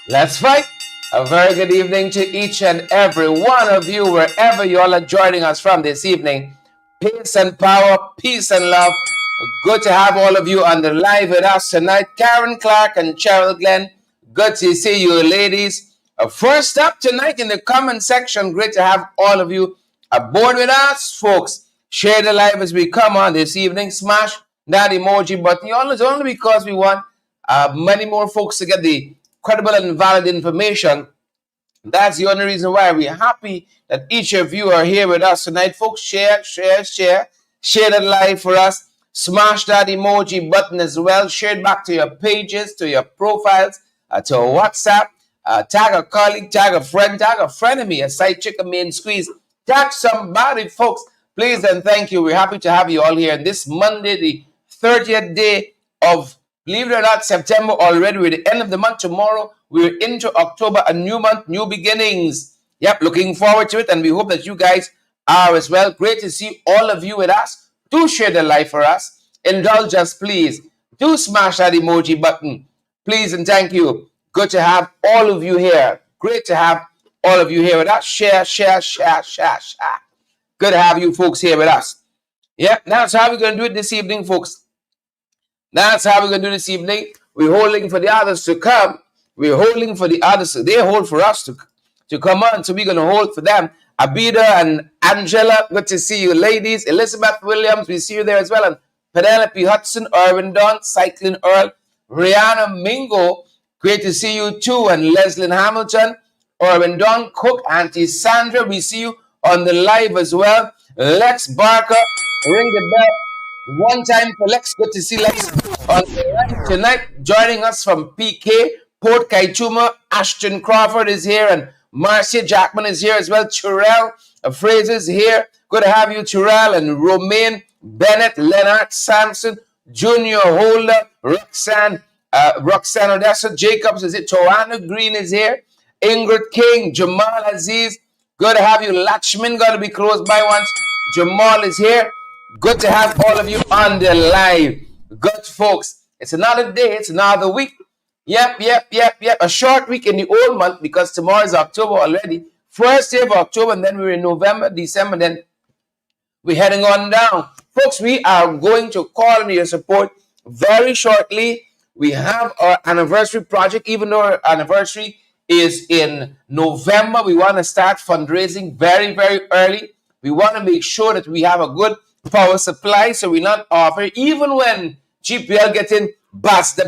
Let's fight. A very good evening to each and every one of you, wherever you all are joining us from this evening. Peace and power, peace and love. Good to have all of you on the live with us tonight. Karen Clark and Cheryl Glenn. Good to see you, ladies. First up tonight in the comment section, great to have all of you aboard with us, folks. Share the live as we come on this evening. Smash that emoji button. Only because we want many more folks to get the credible and valid information. That's the only reason why we're happy that each of you are here with us tonight, folks. Share that live for us. Smash that emoji button as well. Share it back to your pages, to your profiles, to a WhatsApp. Tag a colleague, tag a frenemy, a side chick, a main squeeze. Tag somebody, folks. Please and thank you. We're happy to have you all here. This Monday, the 30th day of, believe it or not, September already. We're at the end of the month tomorrow. We're into October, a new month, new beginnings. Yep, looking forward to it, and we hope that you guys are as well. Great to see all of you with us. Do share the live for us. Indulge us, please. Do smash that emoji button. Please and thank you. Good to have all of you here. Great to have all of you here with us. Share. Good to have you folks here with us. Yep, that's how we're going to do it this evening, folks. That's how we're going to do this evening. We're holding for the others to come. We're holding for the others. They hold for us to come on. So we're going to hold for them. Abida and Angela, good to see you, ladies. Elizabeth Williams, we see you there as well. And Penelope Hudson, Irwin Don, Cycling Earl, Rihanna Mingo, great to see you too. And Leslyn Hamilton, Irwin Don, Cook, Auntie Sandra, we see you on the live as well. Lex Barker, ring the bell. One time for Lex. Good to see Lex on the line tonight. Joining us from PK, Port Kaituma, Ashton Crawford is here, and Marcia Jackman is here as well. Terrell Fraser is here. Good to have you, Terrell, and Romaine Bennett, Leonard Sampson, Junior Holder, Roxanne Odessa Jacobs is it. Joanna Green is here. Ingrid King, Jamal Aziz. Good to have you. Lachman got to be close by once. Jamal is here. Good to have all of you on the live. Good, folks. It's another day. It's another week. Yep. A short week in the old month because tomorrow is October already. First day of October, and then we're in November, December, then we're heading on down. Folks, we are going to call on your support very shortly. We have our anniversary project. Even though our anniversary is in November, we want to start fundraising very, very early. We want to make sure that we have a good power supply, so we're not offer even when GPL getting bust.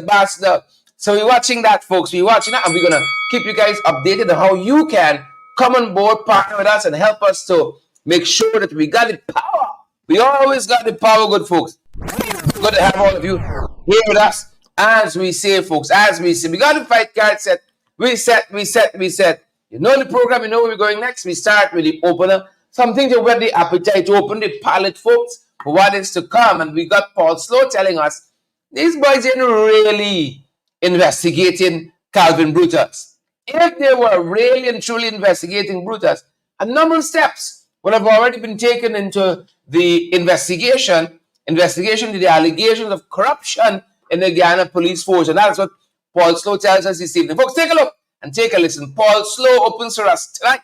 So we're watching that, folks. We're watching that, and we're gonna keep you guys updated on how you can come on board, partner with us, and help us to make sure that we got the power. We always got the power, good folks. Good to have all of you here with us, as we say, folks. As we say, we got the fight card set. We set. You know the program. You know where we're going next. We start with the opener. Something to whet the appetite, to open the palate, folks, for what is to come. And we got Paul Slowe telling us these boys ain't really investigating Calvin Brutus. If they were really and truly investigating Brutus, a number of steps would have already been taken into the investigation to the allegations of corruption in the Guyana police force. And that's what Paul Slowe tells us this evening. Folks, take a look and take a listen. Paul Slowe opens for us tonight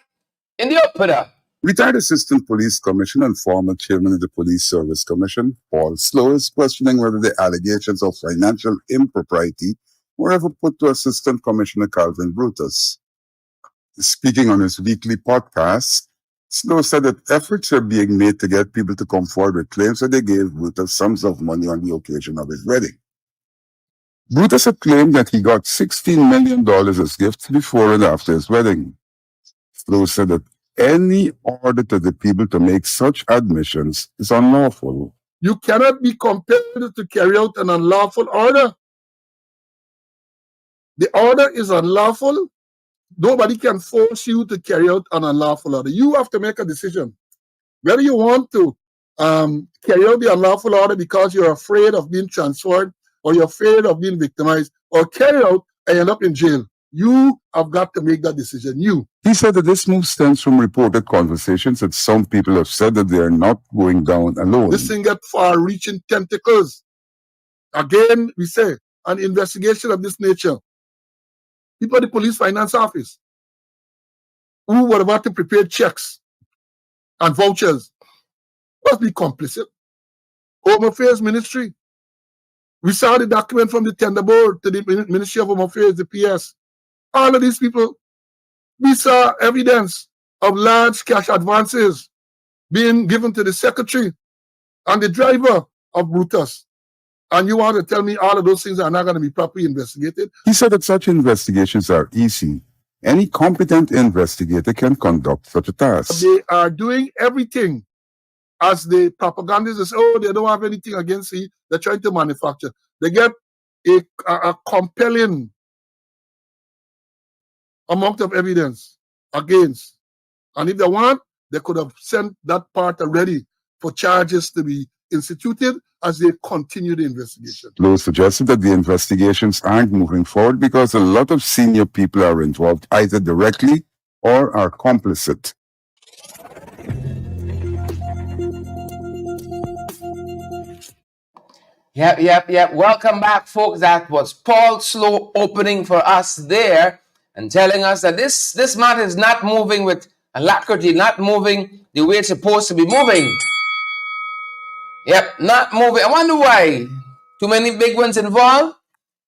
in the opener. Retired Assistant Police Commissioner and former Chairman of the Police Service Commission, Paul Slowe, is questioning whether the allegations of financial impropriety were ever put to Assistant Commissioner Calvin Brutus. Speaking on his weekly podcast, Slowe said that efforts are being made to get people to come forward with claims that they gave Brutus sums of money on the occasion of his wedding. Brutus had claimed that he got $16 million as gifts before and after his wedding. Slowe said that any order to the people to make such admissions is unlawful. You cannot be compelled to carry out an unlawful order. The order is unlawful. Nobody can force you to carry out an unlawful order. You have to make a decision whether you want to carry out the unlawful order because you're afraid of being transferred, or you're afraid of being victimized, or carry out and end up in jail. You have got to make that decision. He said that this move stems from reported conversations that some people have said that they are not going down alone. This thing got far-reaching tentacles. Again, we say, an investigation of this nature People at the police finance office who were about to prepare checks and vouchers must be complicit. Home Affairs Ministry. We saw the document from the tender board to the Ministry of Home Affairs, the PS. All of these people, we saw evidence of large cash advances being given to the secretary and the driver of Brutus. And you want to tell me all of those things are not going to be properly investigated? He said that such investigations are easy. Any competent investigator can conduct such a task. They are doing everything as the propagandists say, oh, they don't have anything against it. They're trying to manufacture. They get a compelling amount of evidence against. And if they want, they could have sent that part already for charges to be instituted as they continue the investigation. Slowe suggested that the investigations aren't moving forward because a lot of senior people are involved either directly or are complicit. Yep. Welcome back, folks. That was Paul Slowe opening for us there and telling us that this matter is not moving with alacrity, not moving the way it's supposed to be moving. Yep, not moving. I wonder why. Too many big ones involved?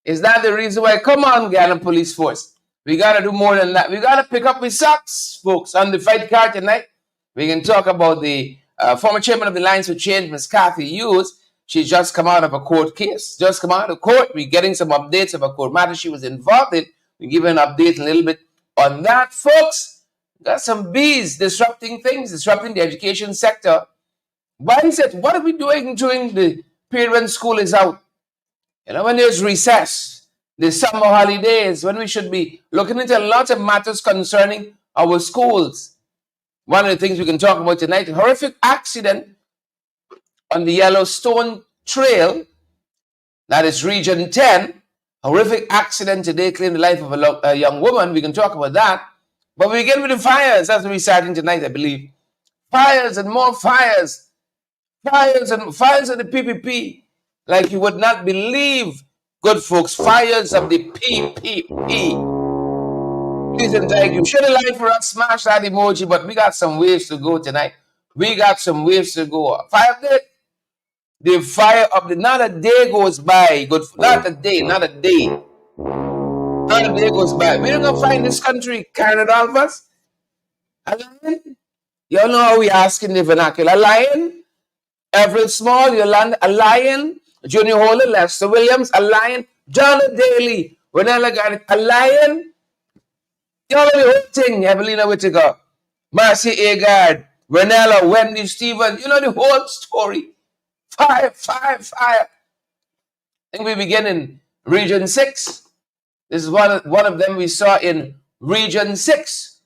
Is that the reason why? Come on, Guyana Police Force. We got to do more than that. We got to pick up with socks, folks, on the fight card tonight. We can talk about the former chairman of the Alliance for Change, Ms. Cathy Hughes. She's just come out of a court case. Just come out of court. We're getting some updates of a court matter she was involved in. We'll give you an update a little bit on that, folks. Got some bees disrupting things, disrupting the education sector. Why is it? What are we doing during the period when school is out? You know, when there's recess, the summer holidays, when we should be looking into a lot of matters concerning our schools. One of the things we can talk about tonight, a horrific accident on the Yellowstone Trail, that is Region 10. Horrific accident today claimed the life of a young woman. We can talk about that. But we begin with the fires. That's what we're starting tonight, I believe. Fires and more fires. Fires of the PPP. Like you would not believe, good folks. Fires of the PPP. Please and thank you. Share the light for us. Smash that emoji. But we got some ways to go tonight. We got some ways to go. Fire of the fire of the, not a day goes by, good, not a day goes by. We're not gonna find this country carrying it all of us. A lion? You know how we ask in the vernacular. A lion? Everett Small, Yolanda, a lion. Junior Holder, Lester Williams, a lion. John Daly, Renella got it, a lion. You know the whole thing, Evelina Whittaker, Marcy Agard, Renella, Wendy Stevens, you know the whole story. Fire. I think we begin in Region 6. This is one of them we saw in Region 6.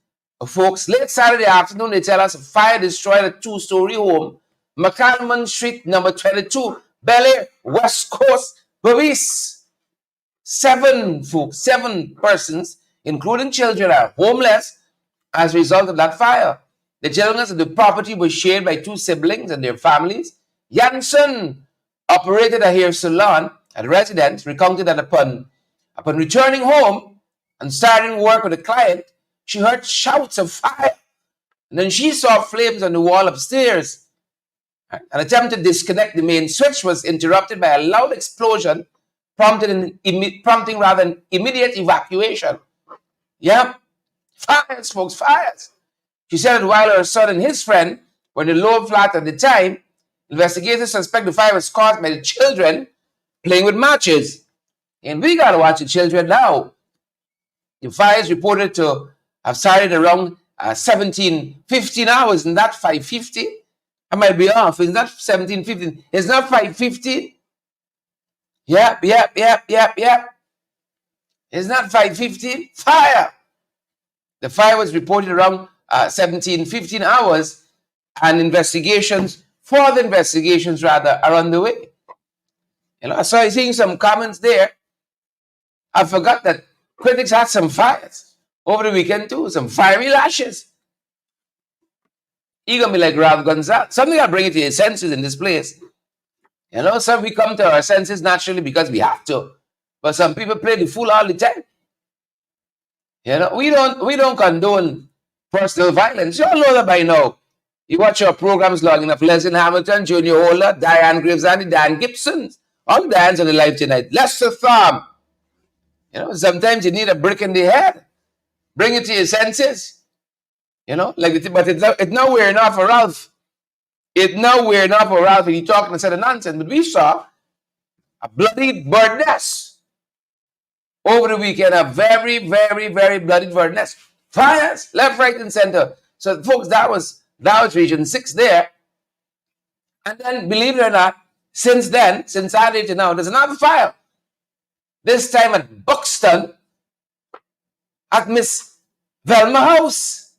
Folks, late Saturday afternoon, they tell us a fire destroyed a 2-story home, McCalman Street, number 22, Bel Air, West Coast, Belize. 7 persons, including children, are homeless as a result of that fire. The children of the property was shared by 2 siblings and their families. Janssen operated a hair salon at a residence, recounted that upon returning home and starting work with a client, she heard shouts of fire. And then she saw flames on the wall upstairs. An attempt to disconnect the main switch was interrupted by a loud explosion, prompting an immediate evacuation. Yep. Fires, folks, fires. She said that while her son and his friend were in the lower flat at the time, investigators suspect the fire was caused by the children playing with matches. And we got to watch the children now. The fire is reported to have started around 17:15 hours, and that 5:50. I might be off. It's not 17:15. It's not 5:50. Yep. It's not 5:15. Fire. The fire was reported around 17:15 hours, and further investigations are underway. You know, I saw seeing some comments there. I forgot that critics had some fires over the weekend too, some fiery lashes. You're gonna be like Rav Gonzalez. Something I bring it to your senses in this place. You know, some we come to our senses naturally because we have to. But some people play the fool all the time. You know, we don't condone personal violence. You all know that by now. You watch your programs long enough. Leslie Hamilton, Junior Ola, Diane Gravesandi, Dan Gibson. All Diane's on the live tonight. Lester Thumb. You know, sometimes you need a brick in the head. Bring it to your senses. You know, but it's nowhere enough for Ralph. It's nowhere enough for Ralph and he talking a set of nonsense. But we saw a bloody bird nest over the weekend. A very, very, very bloody bird nest. Fires left, right, and center. So, folks, that was Region 6 there. And then, believe it or not, since then, since Saturday to now, there's another fire. This time at Buxton, at Miss Velma House.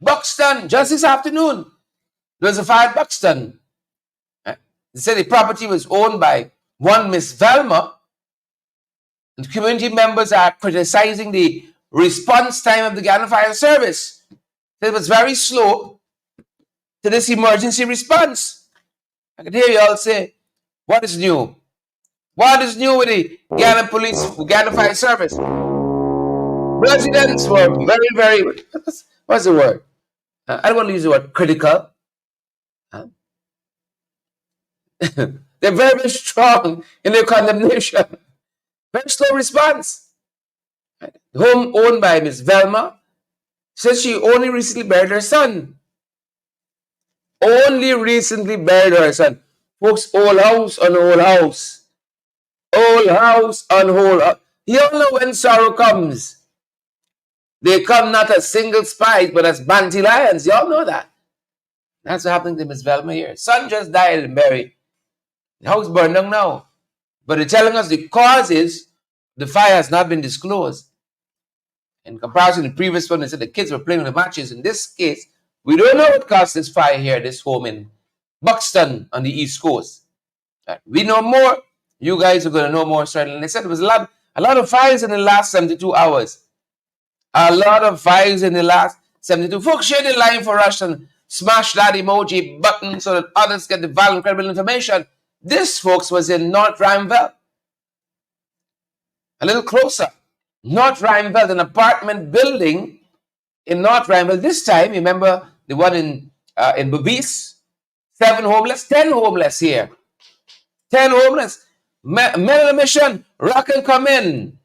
Buxton, just this afternoon. There was a fire at Buxton. They said the property was owned by one Miss Velma. And community members are criticizing the response time of the Guyana Fire Service. It was very slow to this emergency response. I can hear you all say, what is new? What is new with the Guyana Police, Guyana Fire Service? Residents were very, very, what's the word? I don't want to use the word critical. They're very, very strong in their condemnation. Very slow response. The home owned by Miss Velma says she only recently buried her son. Only recently buried her son. Folks, old house on old house. Old house on old house. You all know when sorrow comes. They come not as single spies, but as banty lions. You all know that. That's what happened to Miss Velma here. Son just died and buried. The house burned down now. But they're telling us the causes, the fire has not been disclosed. In comparison to the previous one, they said the kids were playing with the matches. In this case, we don't know what caused this fire here, this home in Buxton on the East Coast. We know more. You guys are going to know more. And they said there was a lot of fires in the last 72 hours. A lot of fires in the last 72. Folks, share the line for us and smash that emoji button so that others get the valuable, credible information. This, folks, was in North Rhymeville. A little closer. North Rhymeville, an apartment building in North Rhymeville. This time, remember the one in Bubis? 7 homeless, 10 homeless here. 10 homeless. Men on a mission, rock and come in.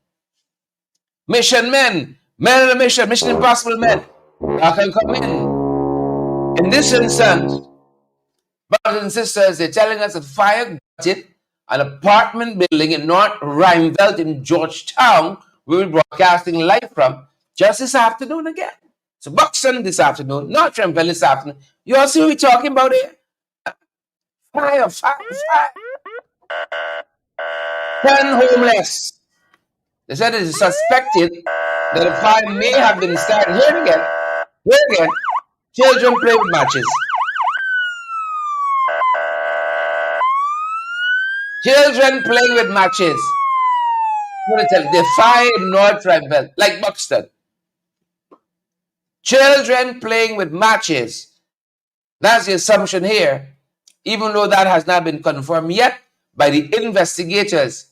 Mission men, men on a mission, Mission Impossible men, rock and come in. In this instance, brothers and sisters, they're telling us that fire gutted an apartment building in North Rhymeville in Georgetown. We will be broadcasting live from just this afternoon again. So Buxton this afternoon, North Rhymeville this afternoon. You all see what we're talking about here? Fire. 10 homeless. They said it is suspected that the fire may have been started. Here again. Children play with matches. Children playing with matches. I'm going to tell you, the fire in North Rhymeville, like Buxton. Children playing with matches. That's the assumption here, even though that has not been confirmed yet by the investigators.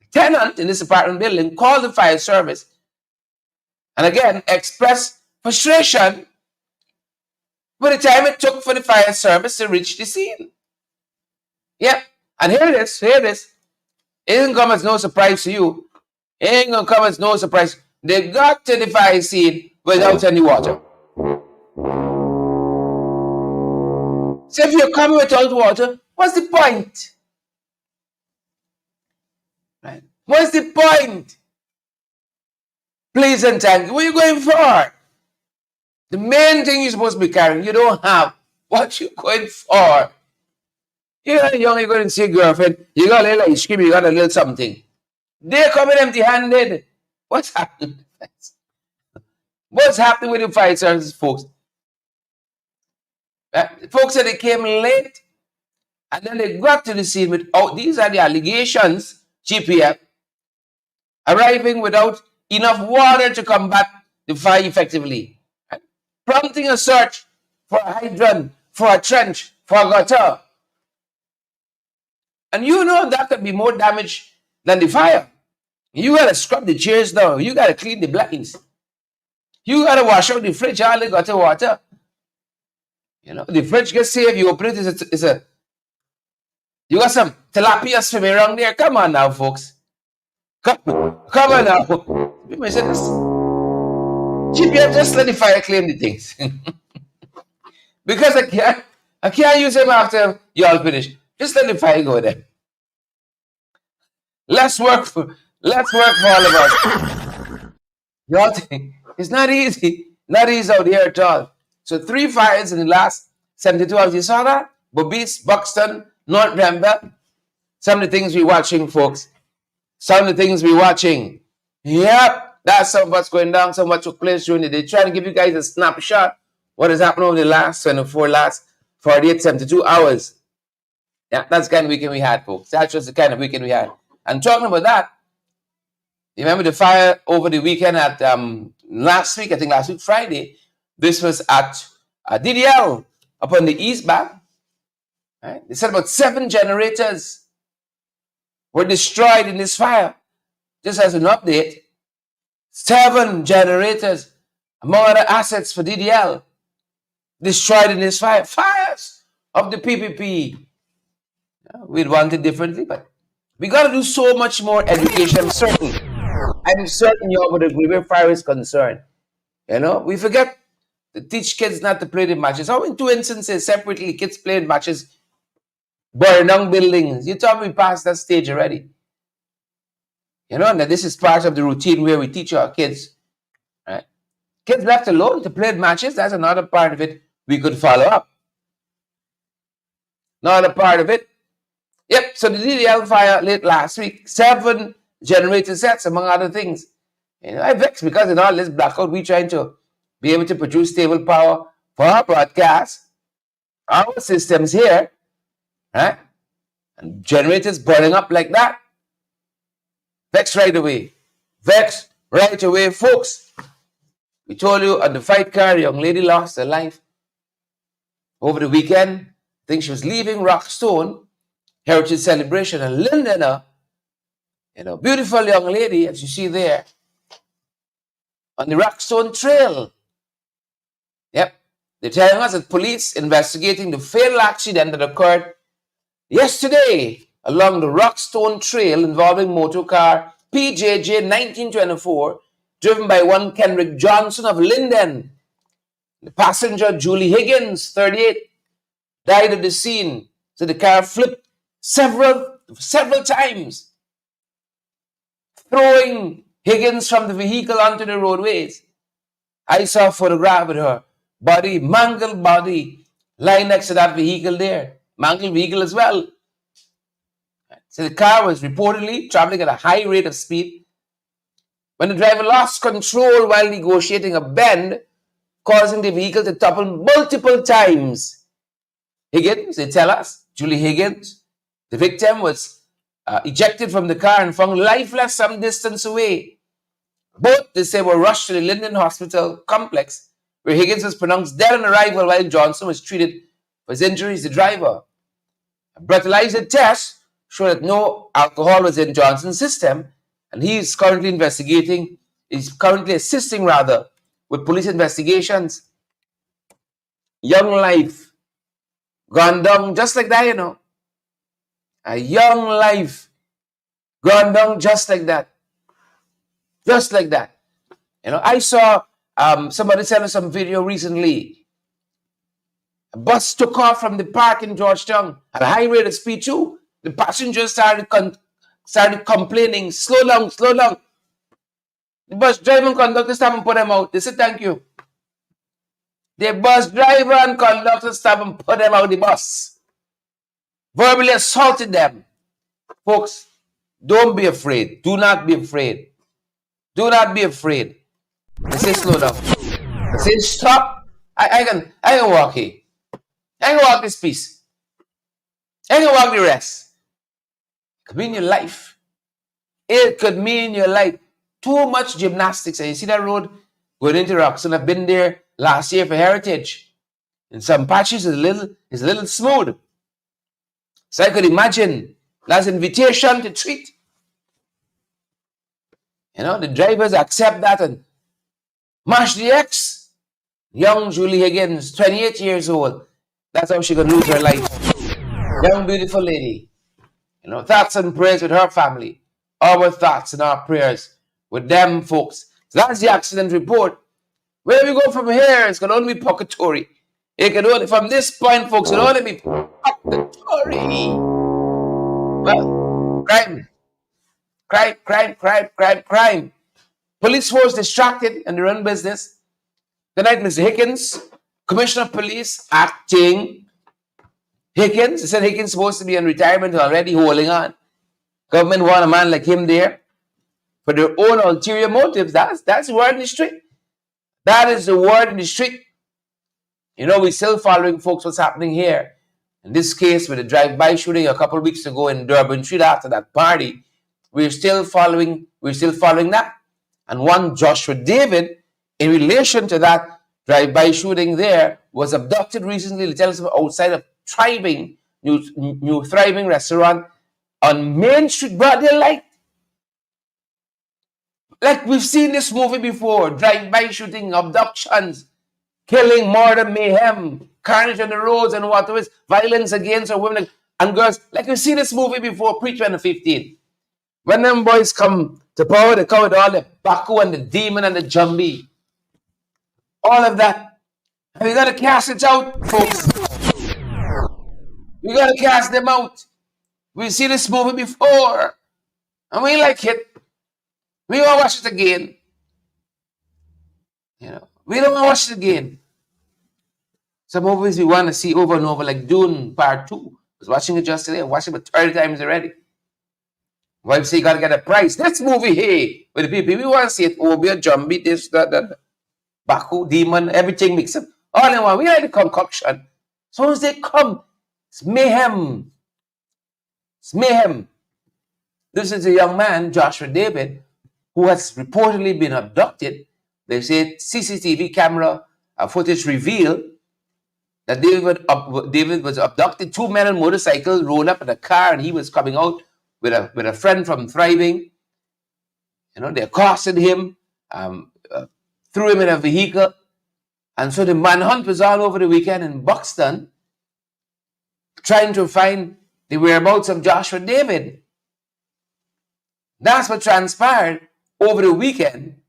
The tenant in this apartment building called the fire service and again expressed frustration with the time it took for the fire service to reach the scene. Yep. And here it is. It ain't come as no surprise to you. It ain't gonna come as no surprise. They got to the fire scene without any water. So if you're coming without water, what's the point? Right? What's the point? Please and thank you. What are you going for? The main thing you're supposed to be carrying, you don't have. What you going for? You're young, you're going to see a girlfriend, you got a little ice cream, you got a little something. They're coming empty-handed. What's happening? What's happening with the fire services, folks? Folks said they came late, and then they got to the scene without, these are the allegations, GPF, arriving without enough water to combat the fire effectively. Prompting a search for a hydrant, for a trench, for a gutter. And you know that could be more damage than the fire. You gotta scrub the chairs now. You gotta clean the blinds. You gotta wash out the fridge. All they got the water. You know, the fridge gets safe. You open it. You got some tilapia swimming around there. Come on now, folks. Come on now. People say this. GPF, just let the fire claim the things. Because I can't use them after you all finish. Just let the fire go there. Let's work for all of us. Y'all think it's not easy. Not easy out here at all. So 3 fires in the last 72 hours. You saw that? Bobis, Buxton, North Denver. Some of the things we're watching, folks. Some of the things we're watching. Yep. That's some of what's going down, some of what took place during the day. Trying to give you guys a snapshot what has happened over the last 48, 72 hours. Yeah, that's the kind of weekend we had, folks. That's just the kind of weekend we had. And talking about that, you remember the fire over the weekend at last week Friday. This was at DDL up on the East Bank. Right? They said about 7 generators were destroyed in this fire. Just as an update, 7 generators, among other assets for DDL, destroyed in this fire. Fires of the PPP. We'd want it differently, but we got to do so much more education. I'm certain you all would agree where fire is concerned. You know, we forget to teach kids not to play the matches. How in 2 instances separately, kids played matches, burning down buildings. You told me we passed that stage already. You know, and that this is part of the routine where we teach our kids. Right? Kids left alone to play matches, that's another part of it we could follow up. Another part of it. Yep, so the DDL fire late last week, 7 generator sets, among other things. You know, I vex because in all this blackout, we trying to be able to produce stable power for our broadcast, our systems here, right? And generators burning up like that. Vex right away. Vex right away, folks. We told you on the fight car, a young lady lost her life over the weekend. I think she was leaving Rockstone Heritage Celebration and Linden, you know, beautiful young lady, as you see there, on the Rockstone Trail. Yep. They're telling us that police investigating the fatal accident that occurred yesterday along the Rockstone Trail involving motor car PJJ 1924, driven by one Kendrick Johnson of Linden. The passenger, Julie Higgins, 38, died at the scene. So the car flipped several times, throwing Higgins from the vehicle onto the roadways. I saw a photograph with her body, mangled body, lying next to that vehicle there. Mangled vehicle as well. So the car was reportedly traveling at a high rate of speed when the driver lost control while negotiating a bend, causing the vehicle to topple multiple times. Higgins, they tell us, Julie Higgins, the victim, was ejected from the car and found lifeless some distance away. Both, they say, were rushed to the Linden Hospital complex, where Higgins was pronounced dead on arrival while Johnson was treated for his injuries. The driver. A breathalyzer test showed that no alcohol was in Johnson's system, and he is currently assisting with police investigations. Young life gone down just like that, you know. A young life gone down just like that. Just like that. You know, I saw somebody sent us some video recently. A bus took off from the park in Georgetown at a high rate of speed too. The passengers started complaining, slow down, slow down. The bus driver and conductor stopped and put them out. They said, thank you. The bus driver and conductor stopped and put them out of the bus. Verbally assaulted them. Folks, don't be afraid. Do not be afraid. Do not be afraid. They say slow down. They say stop. I can walk here. I can walk this piece. I can walk the rest. It could mean your life. It could mean your life. Too much gymnastics. And you see that road going into Roxton? I've been there last year for Heritage. In some patches, it's a little smooth. So I could imagine that's an invitation to treat. You know, the drivers accept that and mash the X. Young Julie Higgins, 28 years old. That's how she gonna lose her life. Young, beautiful lady. You know, thoughts and prayers with her family. Our thoughts and our prayers with them folks. So that's the accident report. Where we go from here, it's gonna only be purgatory. It can only, from this point, folks, it'll only be purgatory. Well, crime. Police force distracted and their own business. Good night, Mr. Higgins. Commissioner of Police acting. Higgins, they said Higgins supposed to be in retirement already, holding on. Government want a man like him there for their own ulterior motives. That's the word in the street. That is the word in the street. You know, we're still following, folks, what's happening here. In this case, with the drive-by shooting a couple of weeks ago in Durban Street after that party, we're still following that. And one Joshua David, in relation to that drive-by shooting there, was abducted recently. They tell us outside of Thriving, new Thriving restaurant on Main Street, broad daylight. Like we've seen this movie before, drive-by shooting, abductions, killing, murder, mayhem, carnage on the roads and what else, violence against our women and girls. Like we've seen this movie before, pre-2015. When them boys come to power, they come with all the Baku and the demon and the Jambi. All of that. And we got to cast it out, folks. We got to cast them out. We've seen this movie before. And we like it. We want to watch it again. You know, we don't want to watch it again. Some movies we want to see over and over, like Dune Part 2. I was watching it just today. I watched it about 30 times already. Wife say you got to get a price. This movie here, with the PPP, we want to see it. Obia, Jambi, this, that, Baku, demon, everything mixed up. All in one. We like the concoction. So as they come, it's mayhem. It's mayhem. This is a young man, Joshua David, who has reportedly been abducted. They say CCTV camera footage revealed that David was abducted. Two men on motorcycles rolled up in a car, and he was coming out with a friend from Thriving. You know, they accosted him, threw him in a vehicle, and so the manhunt was all over the weekend in Buxton, trying to find the whereabouts of Joshua David. That's what transpired over the weekend.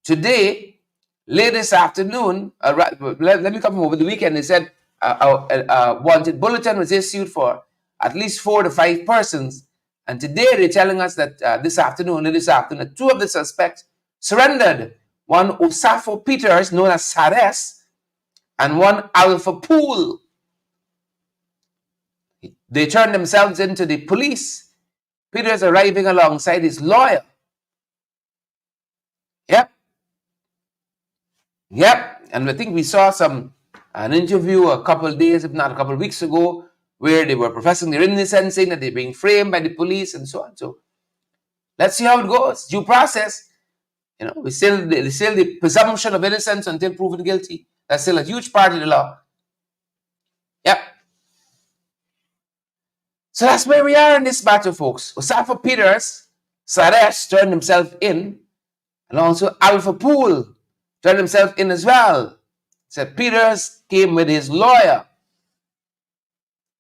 Today, late this afternoon, let me come over the weekend. They said a wanted bulletin was issued for at least 4 to 5 persons. And today they're telling us that this afternoon, two of the suspects surrendered. One Osafo Peters, known as Sares, and one Alpha Pool. They turned themselves into the police. Peters arriving alongside his lawyer. Yep. And I think we saw an interview a couple of days, if not a couple of weeks ago, where they were professing their innocence, saying that they're being framed by the police and so on. So let's see how it goes. Due process. You know, there's still the presumption of innocence until proven guilty. That's still a huge part of the law. Yep. So that's where we are in this battle, folks. Osafo Peters, Sares turned himself in, and also Alpha Pool turned himself in as well. So Peters came with his lawyer.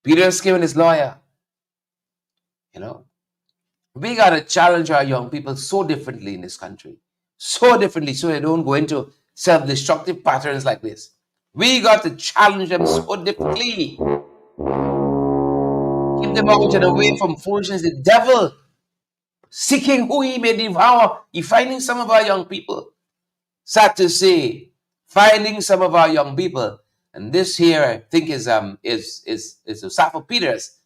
You know, we got to challenge our young people so differently in this country. So differently, so they don't go into self-destructive patterns like this. We got to challenge them so differently. Keep them out and away from foolishness. The devil, seeking who he may devour. He's finding some of our young people. Sad to say, finding some of our young people. And this here, I think, is Osafo Peters.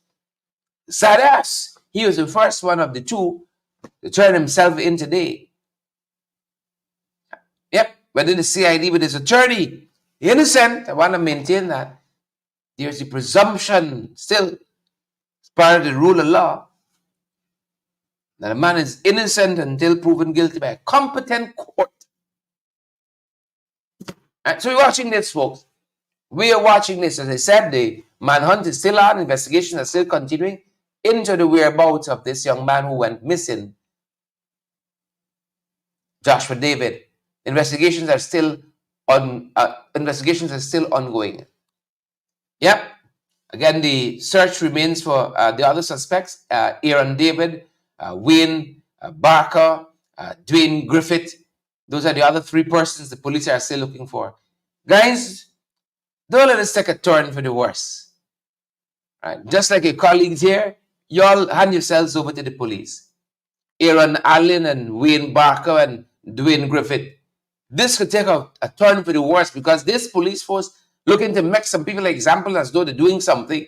Sadas, he was the first one of the two to turn himself in today. Yep, within the CID with his attorney, innocent. I want to maintain that. There's the presumption still, as part of the rule of law, that a man is innocent until proven guilty by a competent court. Right, so we're watching this, folks. We are watching this. As I said, the manhunt is still on. Investigations are still continuing into the whereabouts of this young man who went missing Joshua David. Investigations are still ongoing. Yep. Again, the search remains for the other suspects: Aaron David, Wayne Barker, Dwayne Griffith. Those are the other 3 persons the police are still looking for. Guys, don't let us take a turn for the worse. Right? Just like your colleagues here, y'all hand yourselves over to the police. Aaron Allen and Wayne Barker and Dwayne Griffith. This could take a turn for the worse, because this police force looking to make some people example as though they're doing something.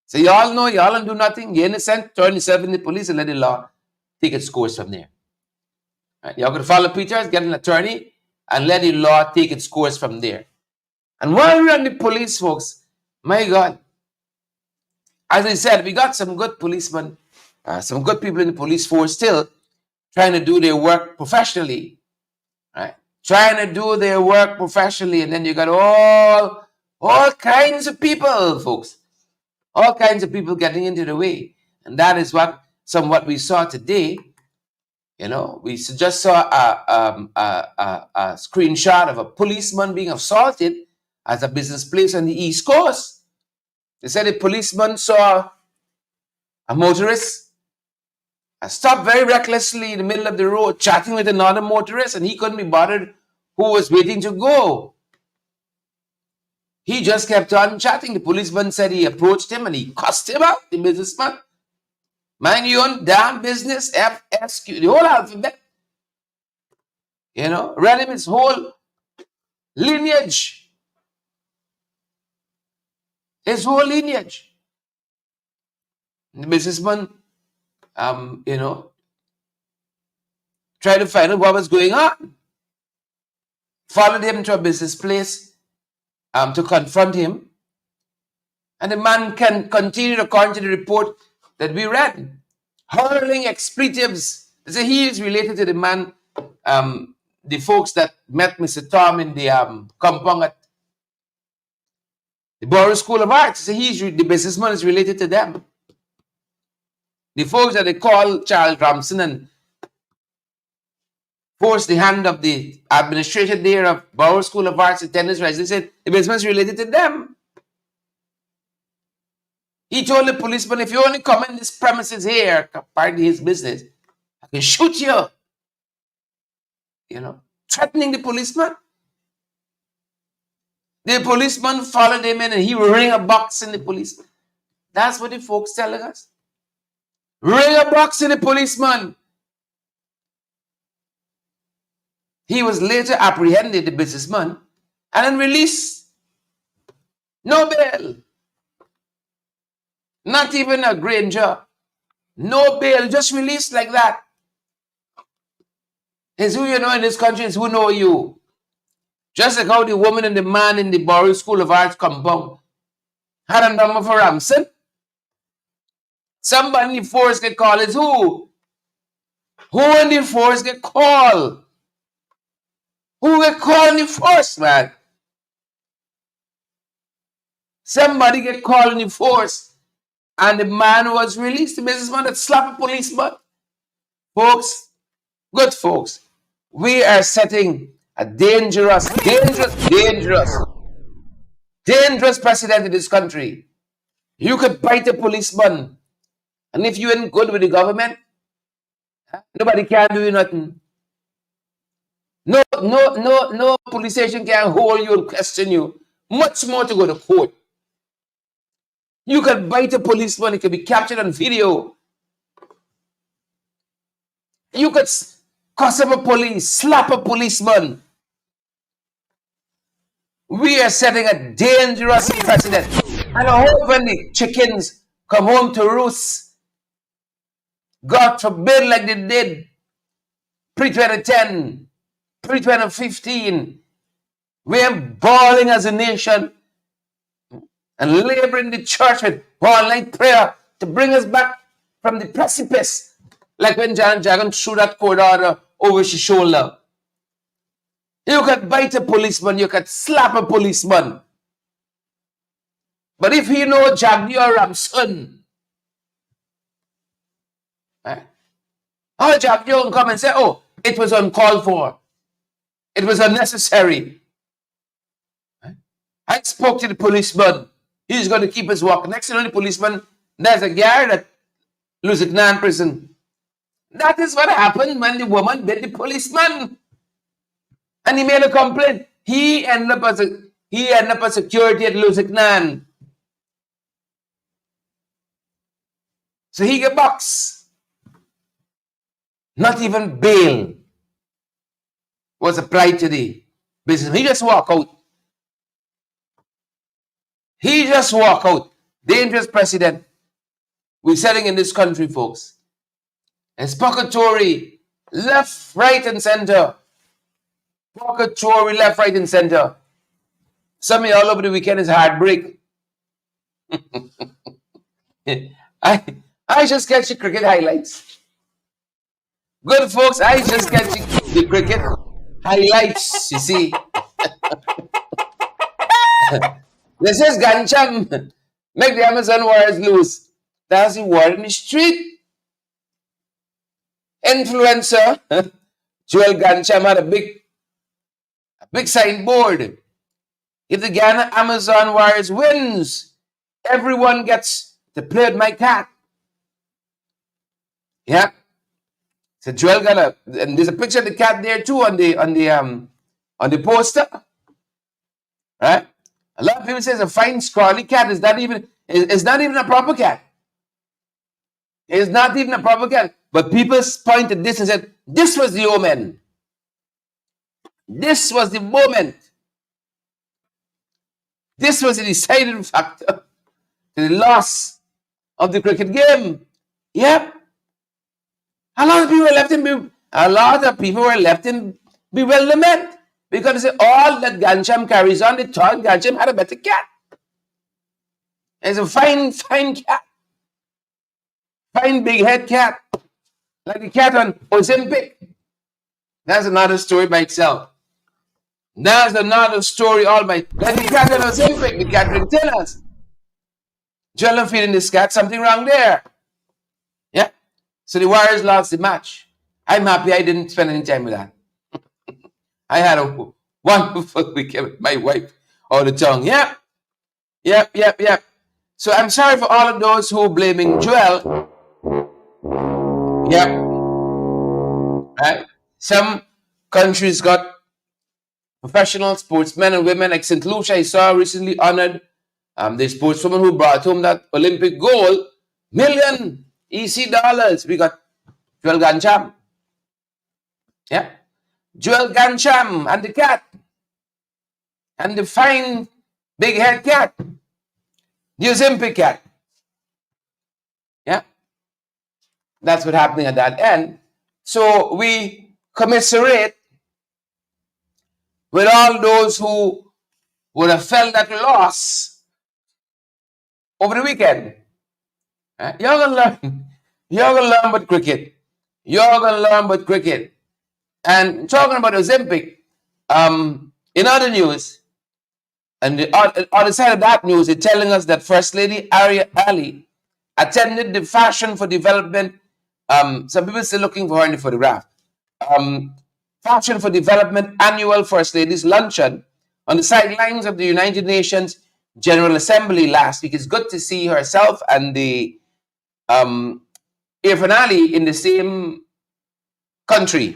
So y'all know y'all don't do nothing. You're innocent. Turn yourself in the police and let the law take its course from there. Right? Y'all could follow Peters, get an attorney, and let the law take its course from there. And while we're on the police, folks, my God, as I said, we got some good policemen, some good people in the police force still trying to do their work professionally, right? Trying to do their work professionally, and then you got all kinds of people, folks, all kinds of people getting into the way, and that is what we saw today. You know, we just saw a screenshot of a policeman being assaulted at a business place on the East Coast. They said a policeman saw a motorist stopped very recklessly in the middle of the road, chatting with another motorist, and he couldn't be bothered who was waiting to go. He just kept on chatting. The policeman said he approached him and he cussed him out, the businessman. Mind your own damn business, F, S, Q, the whole alphabet. You know, read him his whole lineage. His whole lineage. The businessman, you know, tried to find out what was going on. Followed him to a business place to confront him. And the man can continue, according to the report that we read, hurling expletives. So he is related to the man, the folks that met Mr. Tom in the compound at the Borough School of Arts. So the businessman is related to them. The folks that they call Charles Ramson and forced the hand of the administrator there of Borough School of Arts attendance rights. They said the businessman is related to them. He told the policeman, if you only come in this premises here, part of his business, I can shoot you. You know, threatening the policeman. The policeman followed him in and he ring a box in the policeman. That's what the folks telling us. Ring a box in the policeman. He was later apprehended, the businessman, and then released. No bail. Not even a granger. No bail, just released like that. It's who you know in this country, it's who know you. Just like how the woman and the man in the Borough School of Arts compound had a number for Ramson. Somebody in the force get called. It's who? Who in the force get called? Who get called in the force, man? Somebody get called in the force. And the man was released. The businessman that slapped a policeman. Folks, good folks, we are setting a dangerous precedent in this country. You could bite a policeman, and if you ain't good with the government, nobody can do you nothing. No police station can hold you and question you. Much more to go to court. You could bite a policeman, it could be captured on video. You could cuss up a police, slap a policeman. We are setting a dangerous precedent. And I hope when the chickens come home to roost, God forbid, like they did pre-2010, pre-2015, we're balling as a nation and laboring the church with all-night prayer to bring us back from the precipice, like when Janet Jagan threw that court order over his shoulder. You could bite a policeman, you could slap a policeman. But if he know Jagdi or Ramson, how Jagdi will come and say, oh, it was uncalled for. It was unnecessary. I spoke to the policeman. He's going to keep us walking. Next to the policeman, there's a guard at Lusitnan prison. That is what happened when the woman bit the policeman. And he made a complaint. He ended up as a security at Lusitnan. So he get boxed. Not even bail was applied to the business. He just walk out. He just walk out. Dangerous precedent. We're selling in this country, folks. Expocatory, left, right, and center. Expocatory, left, right, and center. Some of you all over the weekend is heartbreak. I just catch the cricket highlights. Good folks, I just catch the cricket highlights, you see. This is Gancham. Make the Amazon warriors lose. That's the war in the street. Influencer Joel Gancham had a big signboard. If the Guyana Amazon warriors wins, everyone gets to play with my cat. Yeah. So Joel got and there's a picture of the cat there too on the poster. Right? A lot of people say it's a fine scrawly cat. It's not even a proper cat. It's not even a proper cat. But people pointed this and said, this was the omen. This was the moment. This was the deciding factor to the loss of the cricket game. Yep. A lot of people were left in bewilderment because they say all that Gancham carries on, they thought Gancham had a better cat. It's a fine cat. Fine big head cat. Like the cat on Ozempic. That's another story by itself. That's another story all by like the cat on Ozempic, the cat drink tellers. Joel feeding this cat, something wrong there. Yeah. So the Warriors lost the match. I'm happy I didn't spend any time with that. I had a wonderful weekend with my wife all the tongue. Yep. So I'm sorry for all of those who are blaming Joel. Yep. Right. Some countries got professional sportsmen and women like St. Lucia. I saw recently honored the sportswoman who brought home that Olympic gold, million EC dollars. We got Joel Gancham. Yeah. Joel Gancham and the cat. And the fine big head cat. The Ozempic cat. Yeah. That's what's happening at that end. So we commiserate with all those who would have felt that loss over the weekend. You're gonna learn. You're gonna learn about cricket. You're gonna learn about cricket. And talking about Ozempic, in other news, and the other side of that news, it's telling us that First Lady Arya Ali attended the Fashion for Development. Some people still looking for her in the photograph. Fashion for Development annual First Ladies luncheon on the sidelines of the United Nations General Assembly last week. It's good to see herself and the Irfan Ali in the same country.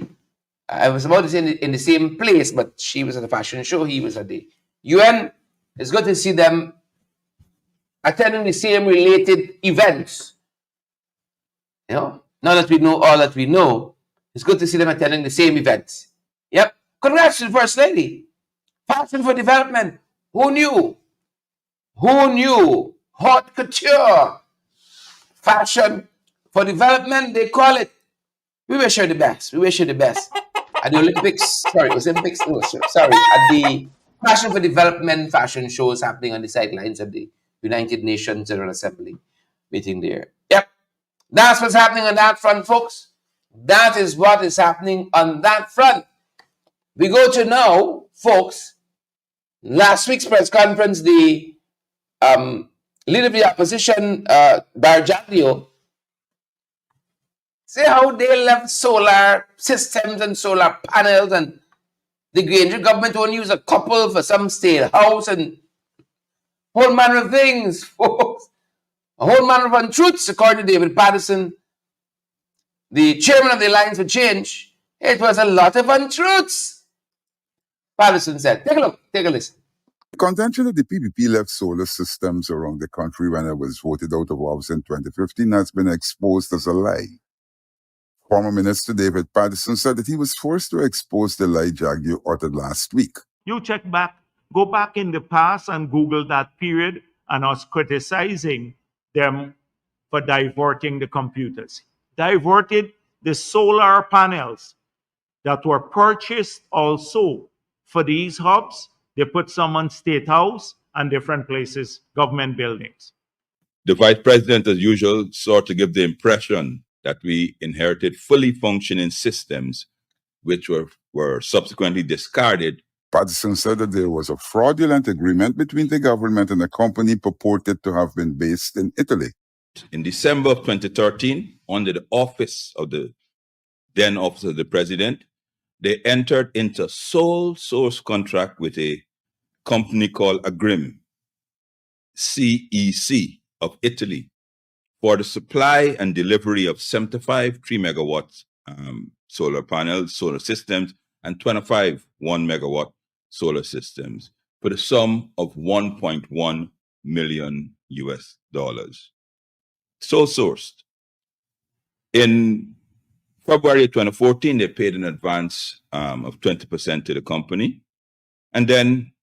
I was about to say in the same place, but she was at the fashion show. He was at the UN. It's good to see them attending the same related events. You know, now that we know all that we know, it's good to see them attending the same events. Yep. Congrats to the First Lady. Fashion for Development. Who knew? Who knew? Haute couture. Fashion for Development, they call it. We wish her the best. We wish her the best. At the Olympics, Olympics, at the Fashion for Development fashion shows happening on the sidelines of the United Nations General Assembly meeting there. Yep. That's what's happening on that front, folks. That is what is happening on that front. We go to now, folks, last week's press conference, the leader of the opposition, Barjaglio, See how they left solar systems and solar panels, and the Guyana government won't use a couple for some state house and whole manner of things, folks. A whole manner of untruths, according to David Patterson, the chairman of the Alliance for Change. It was a lot of untruths, Patterson said. Take a look, take a listen. The contention that the PPP left solar systems around the country when it was voted out of office in 2015 has been exposed as a lie. Former Minister David Patterson said that he was forced to expose the lie Jagdeo uttered last week. You check back, go back in the past and Google that period and us criticizing them for diverting the computers. Diverted the solar panels that were purchased also for these hubs. They put some on State House and different places, government buildings. The Vice President, as usual, sought to give the impression that we inherited fully functioning systems which were subsequently discarded. Patterson said that there was a fraudulent agreement between the government and a company purported to have been based in Italy. In December of 2013, under the office of the then Office of the President, they entered into a sole source contract with a company called Agrim, CEC of Italy, for the supply and delivery of 75 3 megawatts solar panels, solar systems, and 25 1 megawatt solar systems for the sum of $1.1 million. Sole sourced. In February 2014, they paid an advance of 20% to the company. And then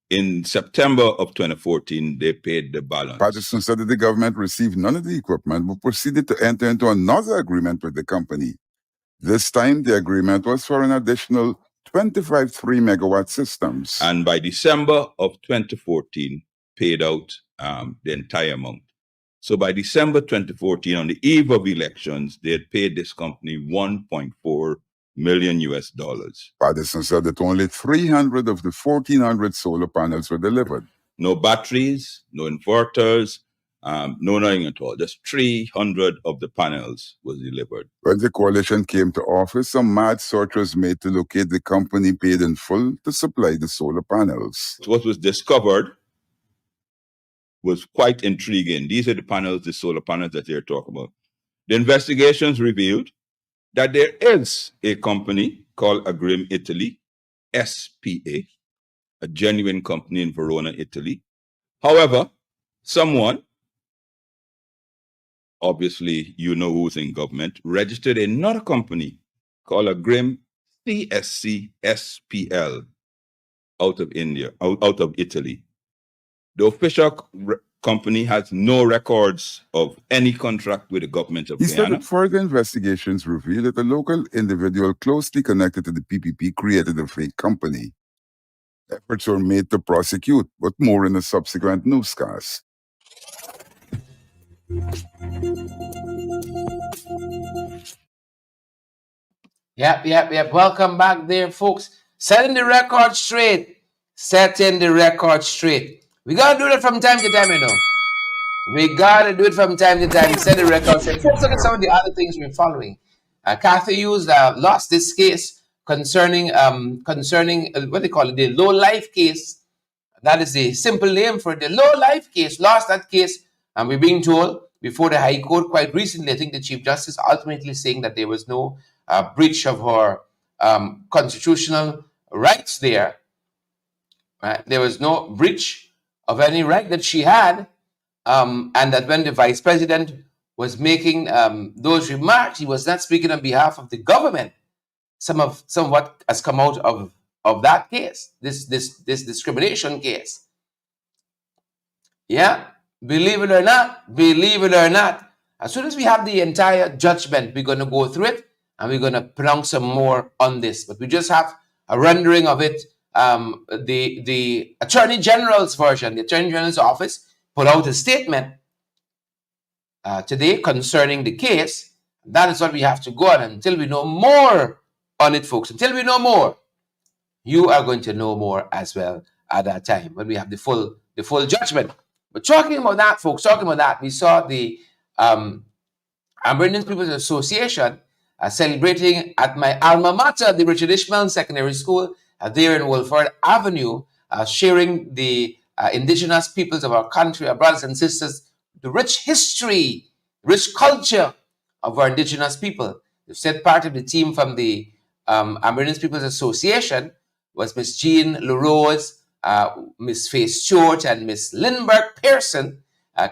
in September of 2014, they paid the balance. Patterson said that the government received none of the equipment but proceeded to enter into another agreement with the company. This time, the agreement was for an additional 25 3 megawatt systems. And by December of 2014, paid out the entire amount. So by December 2014, on the eve of elections, they had paid this company $1.4 million. Patterson said that only 300 of the 1,400 solar panels were delivered. No batteries, no inverters, no nothing at all. Just 300 of the panels was delivered. When the coalition came to office, some mad search was made to locate the company paid in full to supply the solar panels. What was discovered was quite intriguing. These are the panels, the solar panels that they're talking about. The investigations revealed that there is a company called Agrim Italy, SPA, a genuine company in Verona, Italy. However, someone, obviously you know who's in government, registered another company called Agrim CSC SPL out of Italy. The official company has no records of any contract with the government of He Guyana. said that further investigations revealed that a local individual closely connected to the PPP created a fake company. Efforts were made to prosecute, but more in a subsequent newscast. Yep. Welcome back there, folks. Setting the record straight. Setting the record straight. We gotta do that from time to time, you know. We gotta do it from time to time. Set the record straight. Folks, look at some of the other things we're following. Cathy Hughes lost this case concerning what they call it, the low life case. That is the simple name for the low life case. Lost that case, and we're being told before the High Court quite recently. I think the Chief Justice ultimately saying that there was no breach of her constitutional rights there. Right? There was no breach of any right that she had, and that when the Vice President was making those remarks, he was not speaking on behalf of the government. Somewhat has come out of that case, this discrimination case. Yeah, believe it or not, as soon as we have the entire judgment, we're going to go through it and we're going to pronounce some more on this. But we just have a rendering of it. The Attorney General's version, the Attorney General's office put out a statement today concerning the case. That is what we have to go on until we know more on it, folks. Until we know more, you are going to know more as well at that time when we have the full judgment. But talking about that, folks, we saw the Aboriginal Peoples Association celebrating at my alma mater, the Richard Ishmael Secondary School, there in Wolford Avenue, sharing the indigenous peoples of our country, our brothers and sisters, the rich history, rich culture of our indigenous people. They've said part of the team from the Aboriginal Peoples Association was Miss Jean LaRose, Miss Faith Stewart, and Miss Lindbergh Pearson,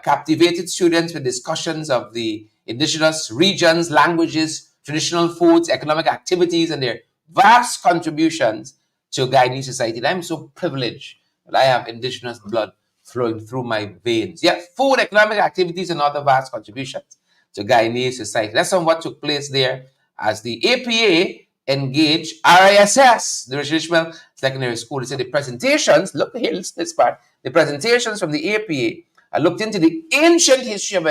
captivated students with discussions of the indigenous regions, languages, traditional foods, economic activities, and their vast contributions to Guyanese society. And I'm so privileged that I have indigenous blood flowing through my veins. Yeah, food, economic activities, and other vast contributions to Guyanese society. That's on what took place there as the APA engaged RISS, the Richard Ishmael Secondary School. They said the presentations, look here, listen to this part, the presentations from the APA looked into the ancient history of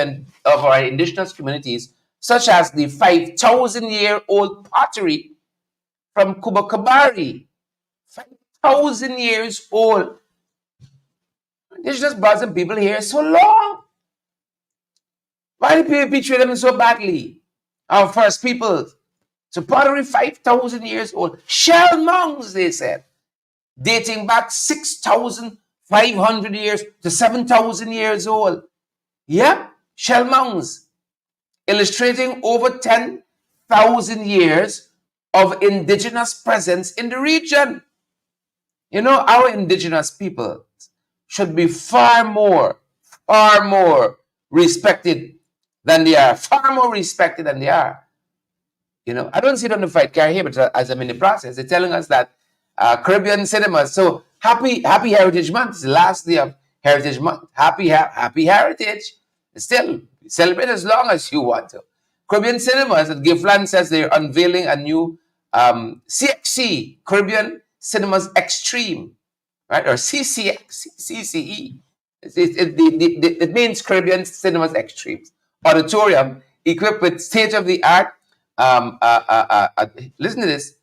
our indigenous communities, such as the 5,000-year-old pottery from Kubakabari. 5,000 years old. Indigenous brothers and people here so long. Why did PPP treat them so badly? Our first peoples. So pottery 5,000 years old. Shell mounds, they said, dating back 6,500 years to 7,000 years old. Yep, shell mounds, illustrating over 10,000 years of indigenous presence in the region. You know, our indigenous people should be far more respected than they are. Far more respected than they are. You know, I don't see it on the fight carry here, but as I'm in the process, they're telling us that Caribbean cinemas. So happy Heritage Month. It's the last day of Heritage Month. Happy Heritage. Still celebrate as long as you want to. Caribbean cinemas at Giffland says they're unveiling a new CXC, Caribbean Cinemas Extreme, right? Or CCE. It means Caribbean Cinemas Extreme auditorium equipped with state-of-the-art. Listen to this.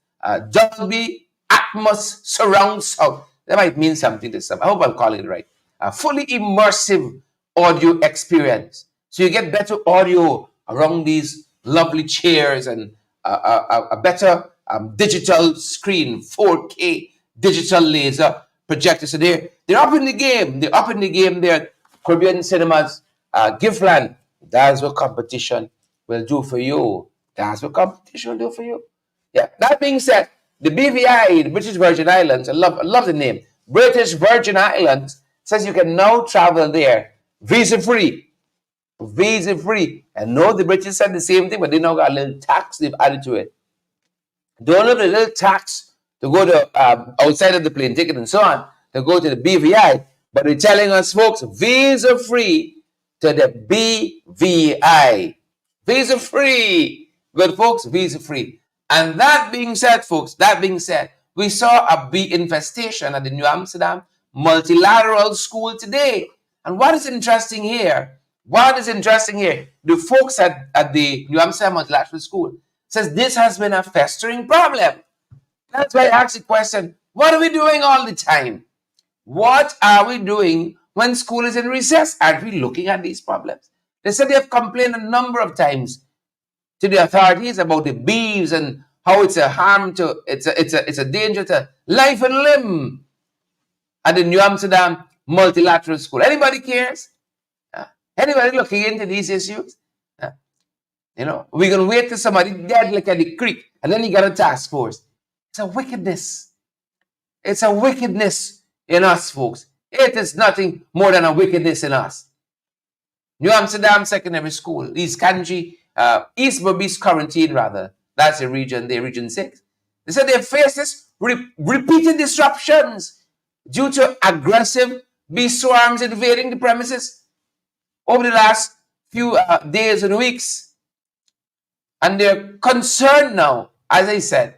Dolby Atmos surround sound. That might mean something to some. I hope I'm calling it right. A fully immersive audio experience. So you get better audio around these lovely chairs and a better digital screen, 4K digital laser projector. So they're up in the game. They're up in the game there. Caribbean Cinemas, Giffland. That's what competition will do for you. That's what competition will do for you. Yeah. That being said, the BVI, the British Virgin Islands, I love the name. British Virgin Islands says you can now travel there visa-free. Visa-free. And no, the British said the same thing, but they now got a little tax they've added to it. Don't have a little tax to go to outside of the plane ticket and so on, to go to the BVI, but they're telling us, folks, visa-free to the BVI. Visa-free. Good, folks, visa-free. And that being said, folks, we saw a bee infestation at the New Amsterdam Multilateral School today. And what is interesting here, the folks at the New Amsterdam Multilateral School says this has been a festering problem. That's why I asked the question, what are we doing all the time? What are we doing when school is in recess? Aren't we looking at these problems? They said they have complained a number of times to the authorities about the bees and how it's a harm to, it's a danger to life and limb at the New Amsterdam Multilateral School. Anybody cares? Anybody looking into these issues? You know, we're going to wait till somebody dead like at the creek, and then you got a task force. It's a wickedness. It's a wickedness in us, folks. It is nothing more than a wickedness in us. New Amsterdam Secondary School, East Kanji, East Berbice Quarantine, rather. That's the region, Region 6. They said they faced this repeated disruptions due to aggressive bee swarms invading the premises over the last few days and weeks. And they're concerned now, as I said,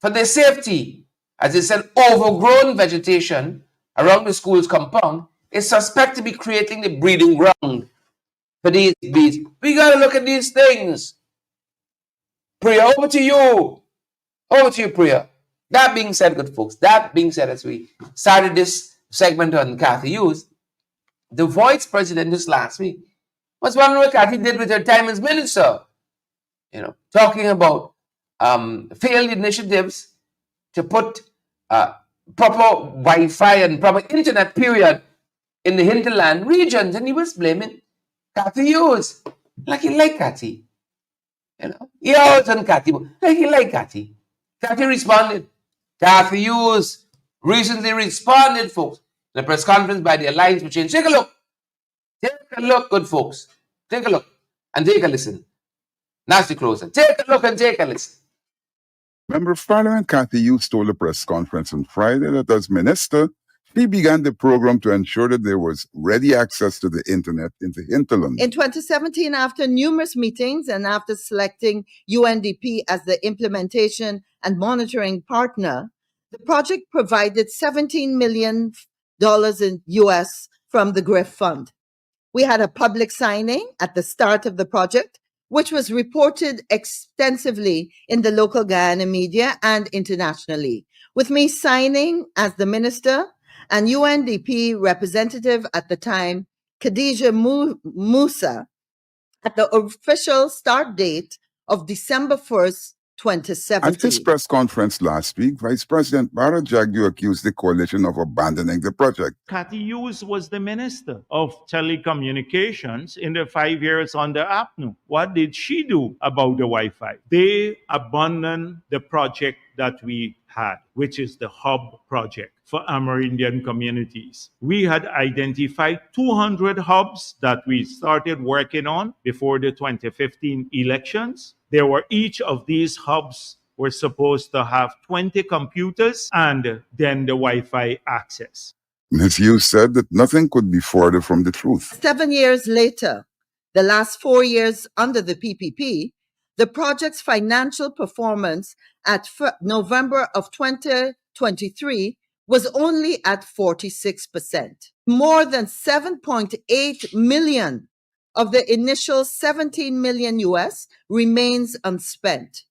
for their safety. As I said, overgrown vegetation around the school's compound is suspected to be creating the breeding ground for these bees. We got to look at these things. Priya, over to you. Over to you, Priya. That being said, good folks, as we started this segment on Cathy Hughes, the Voice president this last week What's wondering what Cathy did with her time as minister? Talking about failed initiatives to put proper Wi-Fi and proper internet period in the hinterland regions, and he was blaming Cathy Hughes. Like he liked Cathy. He always on Cathy, like he liked Cathy. Cathy responded. Cathy Hughes recently responded, folks, in a press conference by the Alliance for Change. Take a look. Take a look, good folks. Take a look and take a listen. Nasty closer. Take a look and take a listen. Member of Parliament Cathy Hughes told a press conference on Friday that as minister, she began the program to ensure that there was ready access to the internet in the hinterland. In 2017, after numerous meetings and after selecting UNDP as the implementation and monitoring partner, the project provided $17 million in US from the GRIF Fund. We had a public signing at the start of the project, which was reported extensively in the local Guyana media and internationally, with me signing as the minister and UNDP representative at the time, Khadija Musa, at the official start date of December 1st, 2017. At his press conference last week, Vice President Bara Jagdeo accused the coalition of abandoning the project. Cathy Hughes was the Minister of Telecommunications in the 5 years under APNU. What did she do about the Wi-Fi? They abandoned the project that we had, which is the hub project for Amerindian communities. We had identified 200 hubs that we started working on before the 2015 elections. There were each of these hubs were supposed to have 20 computers and then the Wi-Fi access. Ms. Hughes said that nothing could be further from the truth. 7 years later, the last 4 years under the PPP, the project's financial performance at November of 2023 was only at 46%. More than 7.8 million of the initial 17 million US remains unspent.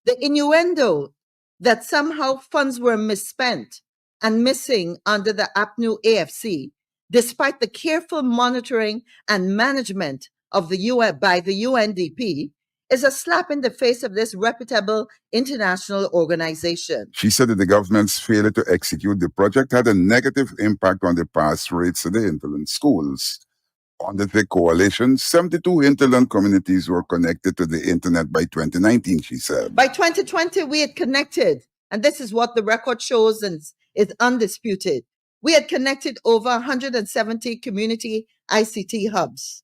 The innuendo that somehow funds were misspent and missing under the APNU AFC, despite the careful monitoring and management of the UN by the UNDP, is a slap in the face of this reputable international organization. She said that the government's failure to execute the project had a negative impact on the pass rates of the hinterland schools. Under the coalition, 72 hinterland communities were connected to the internet by 2019, she said. By 2020, we had connected, and this is what the record shows and is undisputed. We had connected over 170 community ICT hubs.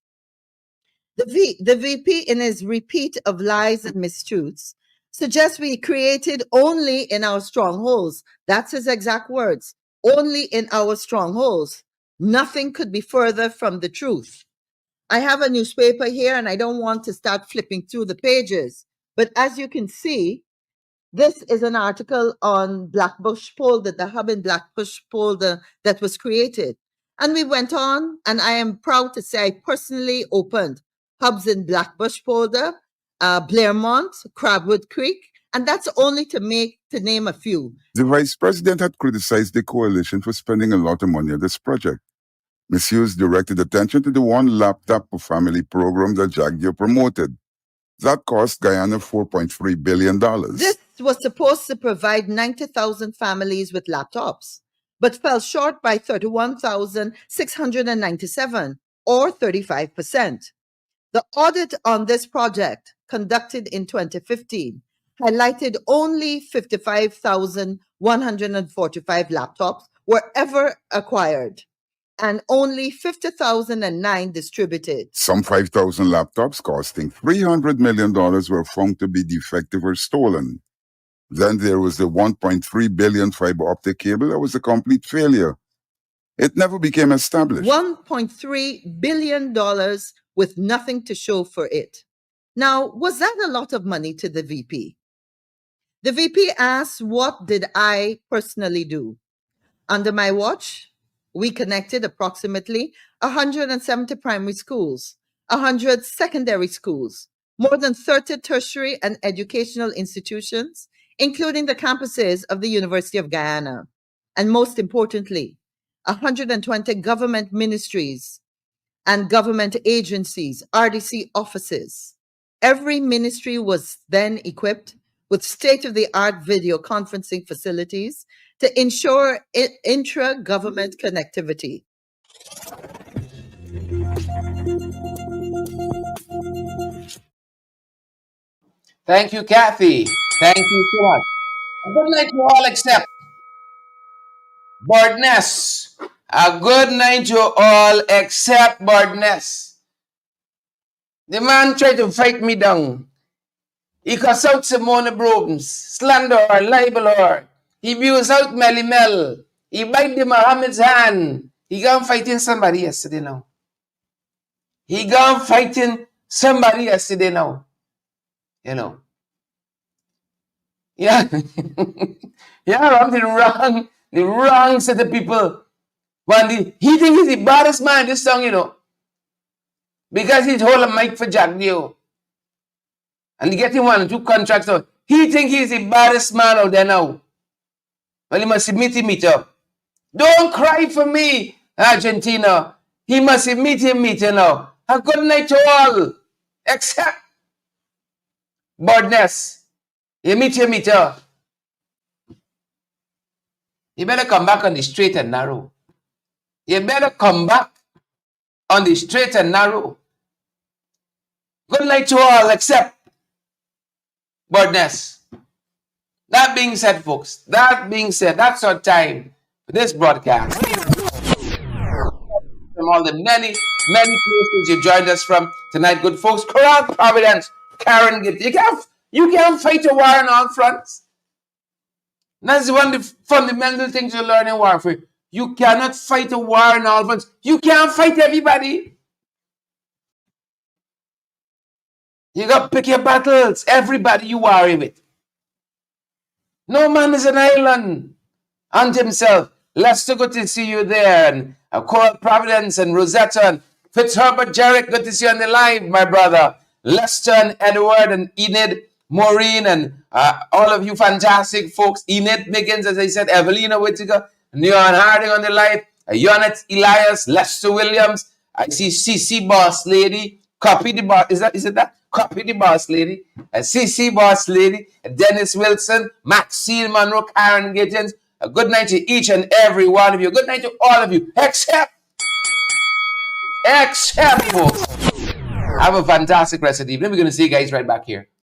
The VP, in his repeat of lies and mistruths, suggests we created only in our strongholds. That's his exact words. Only in our strongholds. Nothing could be further from the truth. I have a newspaper here and I don't want to start flipping through the pages. But as you can see, this is an article on Blackbush Polder, the hub in Blackbush Polder that was created. And we went on, and I am proud to say I personally opened hubs in Blackbush Polder, Blairmont, Crabwood Creek, and that's only to name a few. The vice president had criticized the coalition for spending a lot of money on this project. Ms. Hughes directed attention to the one laptop per family program that Jagdeo promoted. That cost Guyana $4.3 billion. This was supposed to provide 90,000 families with laptops, but fell short by 31,697, or 35%. The audit on this project, conducted in 2015, highlighted only 55,145 laptops were ever acquired, and only 50,009 distributed. Some 5,000 laptops costing $300 million were found to be defective or stolen. Then there was the $1.3 billion fiber optic cable that was a complete failure. It never became established. $1.3 billion with nothing to show for it. Now, was that a lot of money to the VP? The VP asked, what did I personally do? Under my watch, we connected approximately 170 primary schools, 100 secondary schools, more than 30 tertiary and educational institutions, including the campuses of the University of Guyana, and most importantly, 120 government ministries and government agencies, RDC offices. Every ministry was then equipped with state-of-the-art video conferencing facilities to ensure intra-government connectivity. Thank you, Cathy. Thank you so much. A good night to all except Bardness. A good night to all except Bardness. The man tried to fight me down. He cussed out Simone Brooms, slander her, libel her. He abused out Melly Mel. He bite the Muhammad's hand. He gone fighting somebody yesterday now. He gone fighting somebody yesterday now. You know. Yeah. Yeah, I'm the wrong set of people. He think he's the baddest man in this song, you know. Because he's hold a mic for Jack Dio. And he getting 1 or 2 contracts out. He think he's the baddest man out there now. Well, he must meet him up. Don't cry for me, Argentina. He must meet him now. A good night to all. Except Bardness. You meet up. You better come back on the straight and narrow. You better come back on the straight and narrow. Good night to all except Bardness. That being said, folks, that's our time for this broadcast. From all the many places you joined us from tonight, good folks. Corral, Providence, Karen, you can't fight a war on all fronts. That's one of the fundamental things you learn in warfare. You cannot fight a war on all fronts. You can't fight everybody. You got to pick your battles. Everybody you worry with. No man is an island unto himself. Lester, good to see you there. And Coral Providence and Rosetta and Fitzherbert Jarrett, good to see you on the live, my brother. Lester and Edward and Enid, Maureen, and all of you fantastic folks. Enid Miggins, as I said, Evelina Whittaker, Neon Harding on the live, Yonet Elias, Lester Williams. I see CC Boss Lady. Copy the boss. Is it that? Copy the boss lady. CC Boss Lady. Dennis Wilson. Maxine Monroe. Karen Gittins. A good night to each and every one of you. Good night to all of you. Except folks. Have a fantastic rest of the evening. We're going to see you guys right back here